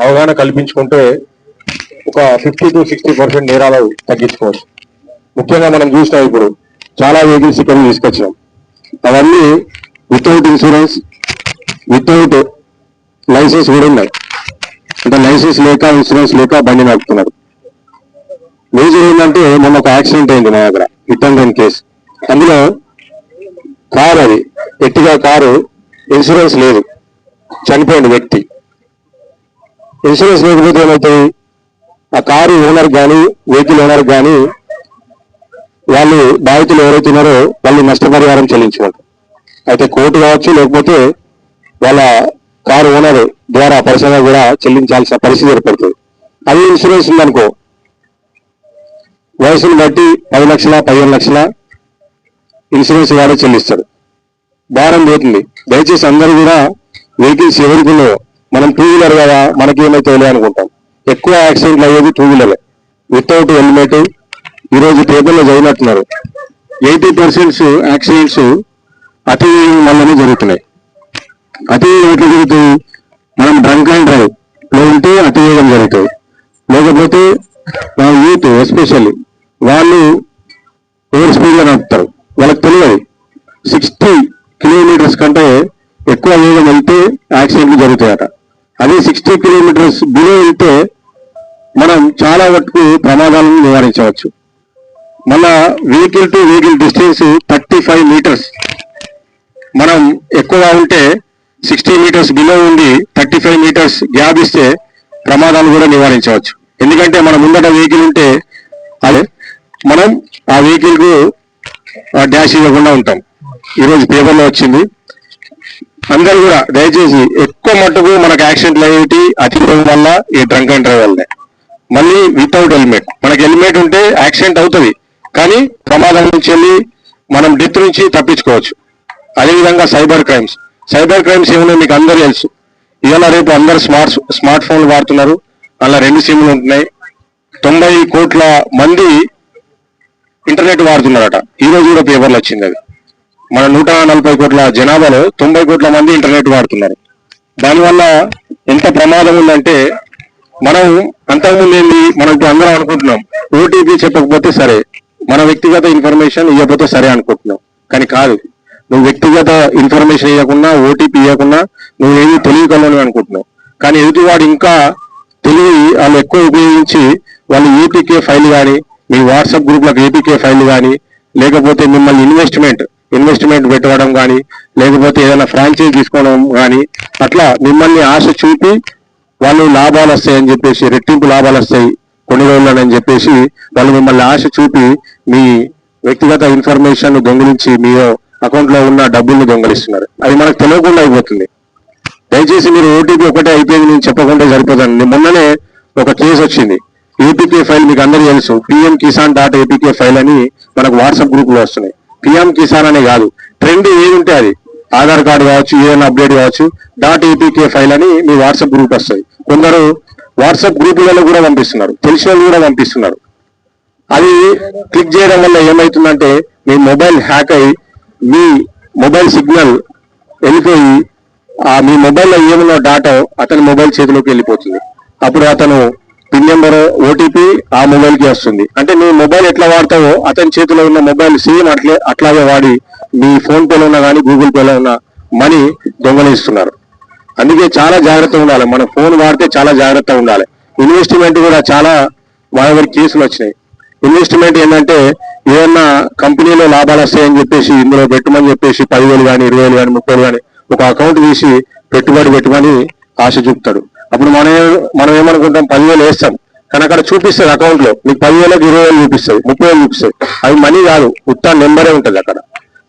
అవగాహన కల్పించుకుంటే ఒక 50 to 60% నేరాలు తగ్గించుకోవచ్చు. ముఖ్యంగా మనం చూసినాం ఇప్పుడు చాలా వెహికల్స్ ఇక్కడ తీసుకొచ్చాం, అవన్నీ వితౌట్ ఇన్సూరెన్స్, వితౌట్ లైసెన్స్ కూడా ఉన్నాయి. అంటే లైసెన్స్ లేక ఇన్సూరెన్స్ లేక బండి నడుపుతున్నారు. మేజర్ ఏంటంటే మొన్న ఒక యాక్సిడెంట్ అయింది మా దగ్గర, హిట్ అండ్ రన్ కేసు. అందులో కారు, అది ఎట్టిగా కారు, ఇన్సూరెన్స్ లేదు, చనిపోయింది వ్యక్తి. ఇన్సూరెన్స్ లేకపోతే ఏమవుతుంది, ఆ కారు ఓనర్ కానీ వెహికల్ ఓనర్ కానీ వాళ్ళు బాధితులు ఎవరైతే ఉన్నారో వాళ్ళు నష్టపరిహారం చెల్లించుకోవాలి. అయితే కోర్టు కావచ్చు, లేకపోతే వాళ్ళ కారు ఓనర్ ద్వారా పరిశ్రమ కూడా చెల్లించాల్సిన పరిస్థితి ఏర్పడుతుంది. అది ఇన్సూరెన్స్ ఉందనుకో, వయసును బట్టి 10 లక్షల 15 లక్షల ఇన్సూరెన్స్ వాడే చెల్లిస్తాడు, భారం పోతుంది. దయచేసి అందరూ కూడా వెహికల్స్ ఎవరికిలో, మనం 2 వీలర్ కదా మనకేమైతే అనుకుంటాం, ఎక్కువ యాక్సిడెంట్లు అయ్యేది 2 వీలర్లే వితౌట్ హెల్మెట్. ఈరోజు పేపర్లో చదివినట్టున్నారు, 80% యాక్సిడెంట్స్ అతి వల్లనే జరుగుతున్నాయి. అతి ఎట్లా జరుగుతుంది, మనం డ్రంక్ అండ్ డ్రైవ్ లో ఉంటే అతివేగం జరుగుతుంది. లేకపోతే మన యూత్ ఎస్పెషల్లీ వాళ్ళు ఓవర్ స్పీడ్గా నడుపుతారు, వాళ్ళకి తెలియదు 60 కిలోమీటర్స్ కంటే ఎక్కువ వేగం వెళ్తే యాక్సిడెంట్లు జరుగుతాయట. అదే 60 కిలోమీటర్స్ బిలో వెళ్తే మనం చాలా వరకు ప్రమాదాలను నివారించవచ్చు. మన vehicle to vehicle distance 35 metres, మనం ఎక్కువగా ఉంటే 60 మీటర్స్ బిలో ఉండి 35 మీటర్స్ గ్యాప్ ఇస్తే ప్రమాదాలు కూడా నివారించవచ్చు. ఎందుకంటే మన ముందట వెహికల్ ఉంటే అదే మనం ఆ వెహికల్ కు డాష్ ఇవ్వకుండా ఉంటాం. ఈరోజు పేపర్లో వచ్చింది. అందరూ కూడా దయచేసి ఎక్కువ మట్టుకు మనకు యాక్సిడెంట్లు అయ్యేటి అతివేగం వల్ల, ఈ డ్రంక్ అండ్ డ్రైవ్ వల్లనే. మళ్ళీ వితౌట్ హెల్మెట్, మనకి హెల్మెట్ ఉంటే యాక్సిడెంట్ అవుతుంది కానీ ప్రమాదం నుంచి వెళ్ళి మనం డెత్ నుంచి తప్పించుకోవచ్చు. అదేవిధంగా సైబర్ క్రైమ్స్ ఏమన్నా మీకు అందరూ తెలుసు. ఇవాళ రేపు అందరు స్మార్ట్ ఫోన్లు వాడుతున్నారు, అలా 2 సిమ్లు ఉంటున్నాయి. 90 కోట్ల మంది ఇంటర్నెట్ వాడుతున్నారట. ఈ రోజు కూడా పేపర్లు వచ్చింది అది. మన 140 కోట్ల జనాభాలో 90 కోట్ల మంది ఇంటర్నెట్ వాడుతున్నారు. దానివల్ల ఎంత ప్రమాదం ఉందంటే, మనం అంతకుముందు ఏంది, మనం ఇప్పుడు అందరం అనుకుంటున్నాం ఓటీపీ చెప్పకపోతే సరే, మన వ్యక్తిగత ఇన్ఫర్మేషన్ ఇవ్వకపోతే సరే అనుకుంటున్నాం. కానీ కాదు, నువ్వు వ్యక్తిగత ఇన్ఫర్మేషన్ ఇవ్వకుండా, ఓటీపీ ఇవ్వకుండా నువ్వేమీ తెలియకలోనే అనుకుంటున్నావు. కానీ ఎదుటివాడు ఇంకా తెలివి వాళ్ళు ఎక్కువ ఉపయోగించి వాళ్ళు ఏపీకే ఫైల్ కానీ, మీ వాట్సాప్ గ్రూప్లకు ఏపీకే ఫైల్ కానీ, లేకపోతే మిమ్మల్ని ఇన్వెస్ట్మెంట్ పెట్టడం కానీ, లేకపోతే ఏదైనా ఫ్రాంచైజ్ తీసుకోవడం కానీ, అట్లా మిమ్మల్ని ఆశ చూపి వాళ్ళు లాభాలు వస్తాయని చెప్పేసి, రెట్టింపు లాభాలు వస్తాయి కొన్ని రోజులని చెప్పేసి వాళ్ళు మిమ్మల్ని ఆశ చూపి మీ వ్యక్తిగత ఇన్ఫర్మేషన్ దొంగిలించి మీ అకౌంట్లో ఉన్న డబ్బుల్ని దొంగలిస్తున్నారు. అది మనకు తెలియకుండా అయిపోతుంది. దయచేసి మీరు ఓటీపీ ఒకటే అయిపోయింది నేను చెప్పకుండా సరిపోతాను. మొన్ననే ఒక కేసు వచ్చింది, ఏపీకే ఫైల్ మీకు అందరూ తెలుసు, pmkisan.apk ఫైల్ అని మనకు వాట్సాప్ గ్రూప్ లో వస్తున్నాయి. పిఎం కిసాన్ అనే కాదు, ట్రెండ్ ఏది ఉంటే అది, ఆధార్ కార్డు కావచ్చు, ఏదైనా అప్డేట్ కావచ్చు, .apk ఫైల్ అని మీ వాట్సాప్ గ్రూప్ వస్తుంది. కొందరు వాట్సాప్ గ్రూపులలో కూడా పంపిస్తున్నారు, తెలిసిన వాళ్ళు కూడా పంపిస్తున్నారు. అది క్లిక్ చేయడం వల్ల ఏమవుతుందంటే మీ మొబైల్ హ్యాక్ అయ్యి మీ మొబైల్ సిగ్నల్ వెళ్ళిపోయి మీ మొబైల్లో ఏమున్న డాటా అతని మొబైల్ చేతిలోకి వెళ్ళిపోతుంది. అప్పుడు అతను పిన్ నెంబర్, ఓటీపీ ఆ మొబైల్కి వస్తుంది. అంటే నీ మొబైల్ ఎట్లా వాడతావో అతని చేతిలో ఉన్న మొబైల్ సేమ్ అట్లాగే వాడి మీ ఫోన్ పేలో ఉన్న కానీ గూగుల్ పేలో ఉన్న మనీ దొంగలిస్తున్నారు. అందుకే చాలా జాగ్రత్తగా ఉండాలి. మన ఫోన్ వాడితే చాలా జాగ్రత్తగా ఉండాలి. ఇన్వెస్ట్మెంట్ కూడా చాలా మా దగ్గర కేసులు వచ్చినాయి. ఇన్వెస్ట్మెంట్ ఏంటంటే ఏదన్నా కంపెనీలో లాభాలు వస్తాయని చెప్పేసి ఇందులో పెట్టమని చెప్పేసి 10,000 కానీ 20,000 కానీ 30,000 కానీ ఒక అకౌంట్ తీసి పెట్టుబడి పెట్టమని ఆశ చూపుతాడు. అప్పుడు మనం ఏమనుకుంటాం, 10,000 వేస్తాం, కానీ అక్కడ చూపిస్తుంది అకౌంట్ లో మీకు 10,000కి 20,000 చూపిస్తుంది, 30,000 చూపిస్తుంది. అవి మనీ కాదు, ఉత్తా నెంబరే ఉంటుంది అక్కడ.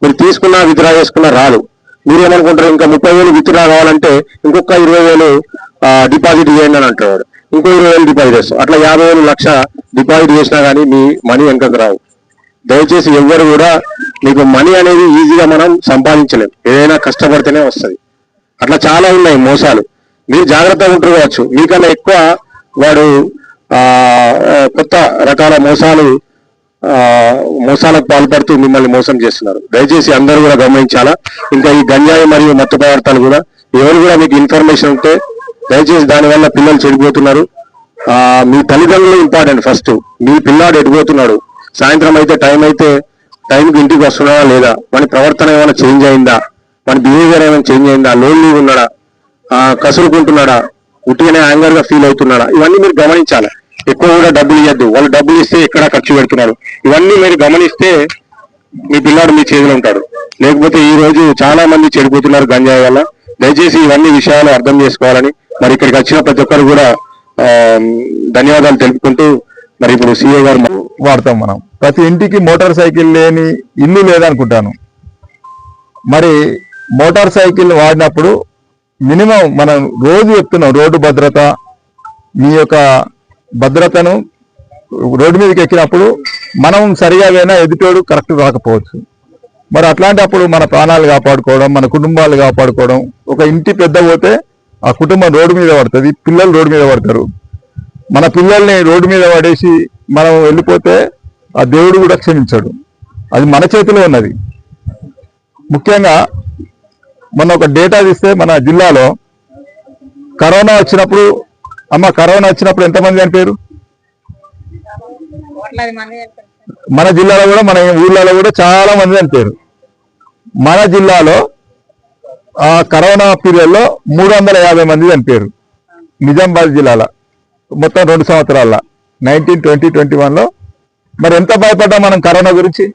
మీరు తీసుకున్నా విత్డ్రా చేసుకున్నా రాదు. మీరు ఏమనుకుంటారు, ఇంకా 30,000 విత్డ్రా కావాలంటే ఇంకొక 20,000 డిపాజిట్ చేయండి అని అంటాడు. ఇంకో 20,000 డిపాజిట్ చేస్తాం. అట్లా 50,000 లక్ష డిపాజిట్ చేసినా కానీ మీ మనీ వెనకకు రావు. దయచేసి ఎవ్వరు కూడా, మీకు మనీ అనేది ఈజీగా మనం సంపాదించలేం, ఏదైనా కష్టపడితేనే వస్తుంది. అట్లా చాలా ఉన్నాయి మోసాలు. మీరు జాగ్రత్తగా ఉంటారు కావచ్చు, మీకన్నా ఎక్కువ వాడు కొత్త రకాల మోసాలకు పాల్పడుతూ మిమ్మల్ని మోసం చేస్తున్నారు. దయచేసి అందరూ కూడా గమనించాలా. ఇంకా ఈ గంజాయి మరియు మత్తు పదార్థాలు కూడా ఎవరు కూడా మీకు ఇన్ఫర్మేషన్ ఉంటే దయచేసి దానివల్ల పిల్లలు చెడిపోతున్నారు. మీ తల్లిదండ్రులు ఇంపార్టెంట్. ఫస్ట్ మీ పిల్లాడు ఎడిపోతున్నాడు, సాయంత్రం అయితే టైంకి ఇంటికి వస్తున్నాడా లేదా, మన ప్రవర్తన ఏమైనా చేంజ్ అయిందా, మన బిహేవియర్ ఏమైనా చేంజ్ అయిందా, లోన్లీ ఉన్నాడా, కసురుకుంటున్నాడా, ఉట్టిగానే యాంగర్ గా ఫీల్ అవుతున్నాడా, ఇవన్నీ మీరు గమనించాలి. ఎక్కువ కూడా డబ్బులు ఇవ్వద్దు, వాళ్ళు డబ్బులు ఇస్తే ఎక్కడ ఖర్చు పెడుతున్నారు, ఇవన్నీ మీరు గమనిస్తే మీ పిల్లాడు మీ చేతిలో ఉంటాడు. లేకపోతే ఈ రోజు చాలా మంది చెడిపోతున్నారు గంజాయి వల్ల. దయచేసి ఇవన్నీ విషయాలు అర్థం చేసుకోవాలని మరి ఇక్కడికి వచ్చిన ప్రతి ఒక్కరు కూడా ధన్యవాదాలు తెలుపుకుంటూ మరి ఇప్పుడు సిఏ గారు వాడతాం. మనం ప్రతి ఇంటికి మోటార్ సైకిల్ లేని ఇల్లు లేదనుకుంటాను. మరి మోటార్ సైకిల్ వాడినప్పుడు మినిమం మనం రోజు చెప్తున్నాం, రోడ్డు భద్రత, మీ యొక్క భద్రతను రోడ్డు మీదకి ఎక్కినప్పుడు మనం సరిగా అయినా ఎదుటోడు కరెక్ట్ రాకపోవచ్చు. మరి అట్లాంటప్పుడు మన ప్రాణాలు కాపాడుకోవడం, మన కుటుంబాలు కాపాడుకోవడం. ఒక ఇంటి పెద్ద పోతే ఆ కుటుంబం రోడ్డు మీద పడుతుంది, పిల్లలు రోడ్డు మీద పడతారు. మన పిల్లల్ని రోడ్డు మీద పడేసి మనం వెళ్ళిపోతే ఆ దేవుడు కూడా క్షమించాడు. అది మన చేతిలో ఉన్నది. ముఖ్యంగా మొన్న ఒక డేటా తీస్తే మన జిల్లాలో కరోనా వచ్చినప్పుడు ఎంతమంది చనిపోయారు? మన జిల్లాలో కూడా, మన ఊళ్ళలో కూడా చాలా మంది చనిపోయారు. మన జిల్లాలో ఆ కరోనా పీరియడ్లో 350 మంది చనిపోయారు. నిజామాబాద్ జిల్లాలో మొత్తం 2 సంవత్సరాల 19, 20, 21లో. మరి ఎంత భయపడ్డాం మనం కరోనా గురించి?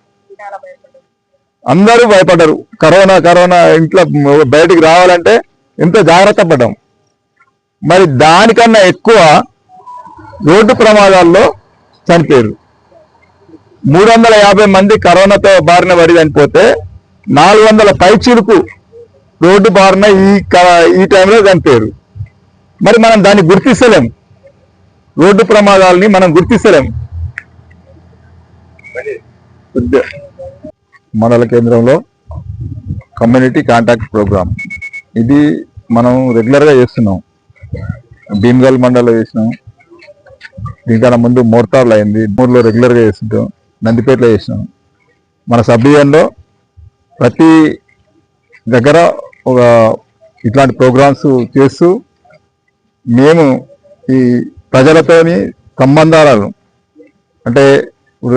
అందరూ భయపడ్డారు. కరోనా ఇంట్లో బయటికి రావాలంటే ఎంత జాగ్రత్త పడ్డాం. మరి దానికన్నా ఎక్కువ రోడ్డు ప్రమాదాల్లో చనిపోయారు. 350 మంది కరోనాతో బారిన పడి చనిపోతే 400 పైచీలకు రోడ్డు బారిన ఈ టైంలో చనిపోయారు. మరి మనం దాన్ని గుర్తిస్తలేం, రోడ్డు ప్రమాదాలని మనం గుర్తిస్తలేం. మండల కేంద్రంలో కమ్యూనిటీ కాంటాక్ట్ ప్రోగ్రామ్ ఇది మనం రెగ్యులర్గా చేస్తున్నాం. భీమ్గల్ మండలంలో చేసినాం, దీనికన్నా ముందు మోర్తార్లో అయింది, మూడులో రెగ్యులర్గా చేస్తుంటాం, నందిపేటలో చేసినాం. మన సబ్ డివిజన్లో ప్రతి దగ్గర ఒక ఇట్లాంటి ప్రోగ్రామ్స్ చేస్తూ మేము ఈ ప్రజలతోని సంబంధాలను, అంటే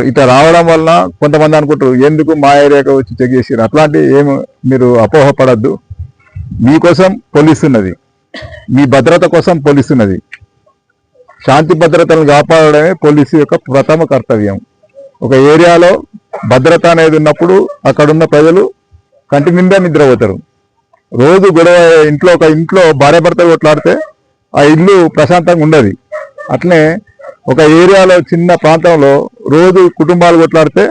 ఇట్లా రావడం వల్ల కొంతమంది అనుకుంటారు ఎందుకు మా ఏరియాకి వచ్చి చెక్ చేసారు, అట్లాంటి ఏమి మీరు అపోహపడద్దు. మీకోసం పోలీసు ఉన్నది, మీ భద్రత కోసం పోలీసు ఉన్నది. శాంతి భద్రతలను కాపాడడమే పోలీసు యొక్క ప్రథమ కర్తవ్యం. ఒక ఏరియాలో భద్రత అనేది ఉన్నప్పుడు అక్కడున్న ప్రజలు కంటి నిండా నిద్రపోతారు. రోజు గొడవ ఒక ఇంట్లో భార్యాభర్త కొట్లాడితే ఆ ఇల్లు ప్రశాంతంగా ఉండదు. అట్లనే ఒక ఏరియాలో చిన్న ప్రాంతంలో రోజు కుటుంబాలు కొట్లాడితే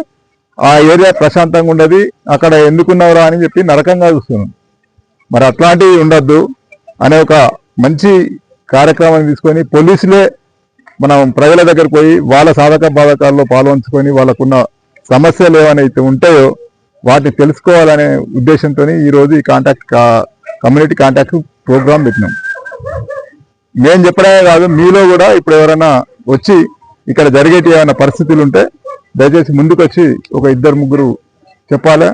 ఆ ఏరియా ప్రశాంతంగా ఉండదు. అక్కడ ఎందుకున్నవరా అని చెప్పి నరకంగా చూస్తున్నాం. మరి అట్లాంటివి ఉండద్దు అనే ఒక మంచి కార్యక్రమాన్ని తీసుకొని పోలీసులే మనం ప్రజల దగ్గరకు పోయి వాళ్ళ సాధక బాధకాల్లో పాల్గొంచుకొని వాళ్ళకున్న సమస్యలు ఏమైనా ఉంటాయో వాటిని తెలుసుకోవాలనే ఉద్దేశంతో ఈరోజు ఈ కమ్యూనిటీ కాంటాక్ట్ ప్రోగ్రాం పెట్టినాం. మేము చెప్పడమే కాదు, మీలో కూడా ఇప్పుడు ఎవరైనా వచ్చి ఇక్కడ జరిగేటి ఏమైనా పరిస్థితులు ఉంటే దయచేసి ముందుకు వచ్చి ఒక 2-3 చెప్పాలా.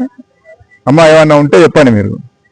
అమ్మ ఏమైనా ఉంటే చెప్పండి మీరు.